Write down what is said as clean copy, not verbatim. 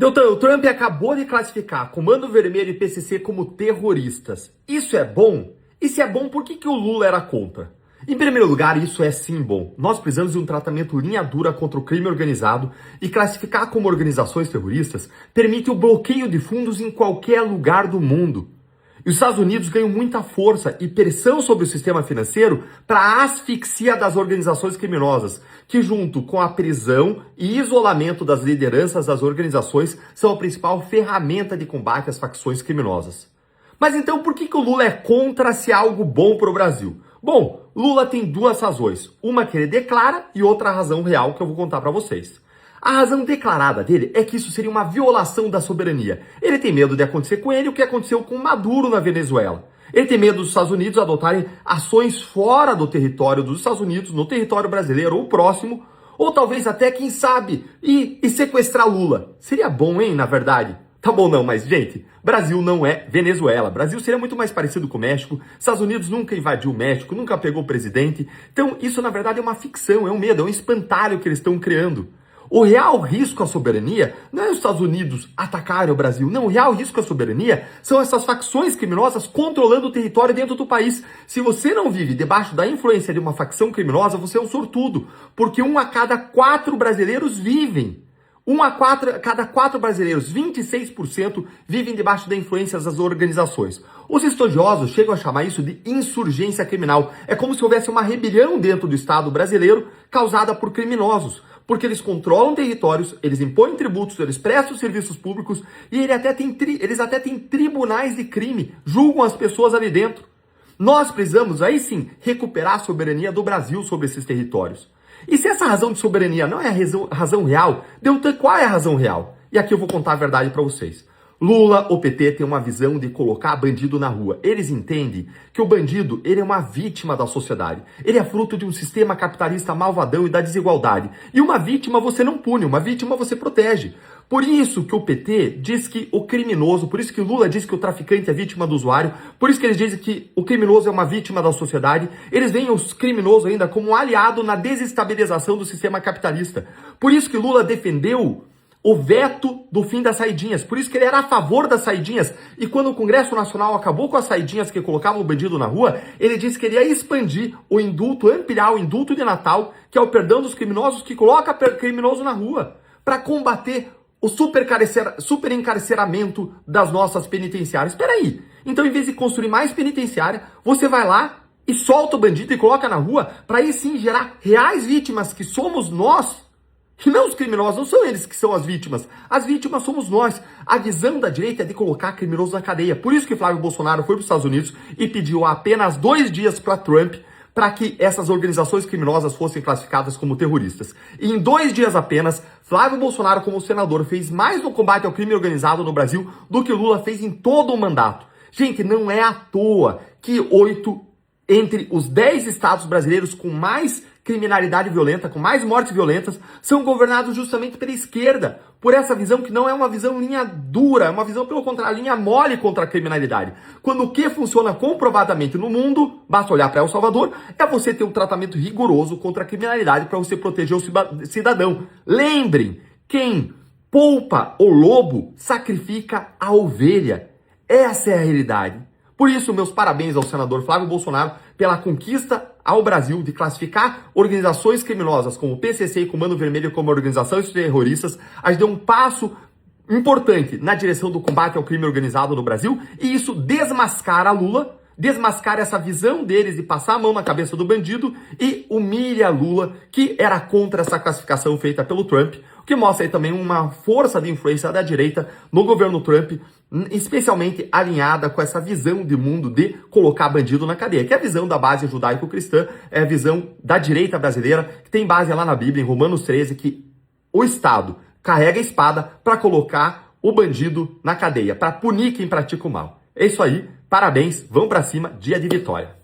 Deltan, o Trump acabou de classificar Comando Vermelho e PCC como terroristas. Isso é bom? E se é bom, por que o Lula era contra? Em primeiro lugar, isso é sim bom. Nós precisamos de um tratamento linha dura contra o crime organizado e classificar como organizações terroristas permite o bloqueio de fundos em qualquer lugar do mundo. E os Estados Unidos ganham muita força e pressão sobre o sistema financeiro para a asfixia das organizações criminosas, que junto com a prisão e isolamento das lideranças das organizações são a principal ferramenta de combate às facções criminosas. Mas então por que o Lula é contra se é algo bom para o Brasil? Bom, Lula tem duas razões, uma que ele declara e outra razão real que eu vou contar para vocês. A razão declarada dele é que isso seria uma violação da soberania. Ele tem medo de acontecer com ele o que aconteceu com Maduro na Venezuela. Ele tem medo dos Estados Unidos adotarem ações fora do território dos Estados Unidos, no território brasileiro ou próximo, ou talvez até, quem sabe, e sequestrar Lula. Seria bom, hein, na verdade? Tá bom não, mas, gente, Brasil não é Venezuela. Brasil seria muito mais parecido com o México. Estados Unidos nunca invadiu o México, nunca pegou o presidente. Então, isso, na verdade, é uma ficção, é um medo, é um espantalho que eles estão criando. O real risco à soberania não é os Estados Unidos atacarem o Brasil. Não, o real risco à soberania são essas facções criminosas controlando o território dentro do país. Se você não vive debaixo da influência de uma facção criminosa, você é um sortudo. Porque 1 a cada 4 brasileiros vivem. 1 a cada 4 brasileiros, 26%, vivem debaixo da influência das organizações. Os estudiosos chegam a chamar isso de insurgência criminal. É como se houvesse uma rebelião dentro do Estado brasileiro causada por criminosos. Porque eles controlam territórios, eles impõem tributos, eles prestam serviços públicos e eles até têm tribunais de crime, julgam as pessoas ali dentro. Nós precisamos, aí sim, recuperar a soberania do Brasil sobre esses territórios. E se essa razão de soberania não é a razão real, Deltan, qual é a razão real? E aqui eu vou contar a verdade para vocês. Lula, o PT, tem uma visão de colocar bandido na rua. Eles entendem que o bandido, ele é uma vítima da sociedade. Ele é fruto de um sistema capitalista malvadão e da desigualdade. E uma vítima você não pune, uma vítima você protege. Por isso que o PT diz que o criminoso, por isso que Lula diz que o traficante é vítima do usuário, por isso que eles dizem que o criminoso é uma vítima da sociedade, eles veem os criminosos ainda como um aliado na desestabilização do sistema capitalista. Por isso que Lula defendeu o veto do fim das saidinhas. Por isso que ele era a favor das saidinhas. E quando o Congresso Nacional acabou com as saidinhas que colocavam o bandido na rua, ele disse que ele ia expandir o indulto, ampliar o indulto de Natal, que é o perdão dos criminosos, que coloca criminoso na rua, para combater o superencarceramento das nossas penitenciárias. Espera aí. Então, em vez de construir mais penitenciária, você vai lá e solta o bandido e coloca na rua, para aí sim gerar reais vítimas, que somos nós. E não os criminosos, não são eles que são as vítimas. As vítimas somos nós. A visão da direita é de colocar criminosos na cadeia. Por isso que Flávio Bolsonaro foi para os Estados Unidos e pediu apenas 2 dias para Trump para que essas organizações criminosas fossem classificadas como terroristas. E em 2 dias apenas, Flávio Bolsonaro, como senador, fez mais no combate ao crime organizado no Brasil do que Lula fez em todo o mandato. Gente, não é à toa que 8 entre os 10 estados brasileiros com mais criminalidade violenta, com mais mortes violentas, são governados justamente pela esquerda, por essa visão que não é uma visão linha dura, é uma visão, pelo contrário, linha mole contra a criminalidade. Quando o que funciona comprovadamente no mundo, basta olhar para El Salvador, é você ter um tratamento rigoroso contra a criminalidade para você proteger o cidadão. Lembrem, quem poupa o lobo sacrifica a ovelha. Essa é a realidade. Por isso, meus parabéns ao senador Flávio Bolsonaro pela conquista ao Brasil de classificar organizações criminosas como o PCC e Comando Vermelho como organizações terroristas. A gente deu um passo importante na direção do combate ao crime organizado no Brasil e isso desmascara Lula, desmascara essa visão deles de passar a mão na cabeça do bandido e humilha Lula, que era contra essa classificação feita pelo Trump, o que mostra aí também uma força de influência da direita no governo Trump, especialmente alinhada com essa visão de mundo de colocar bandido na cadeia, que é a visão da base judaico-cristã, é a visão da direita brasileira, que tem base lá na Bíblia, em Romanos 13, que o Estado carrega a espada para colocar o bandido na cadeia, para punir quem pratica o mal. É isso aí, parabéns, vamos para cima, dia de vitória.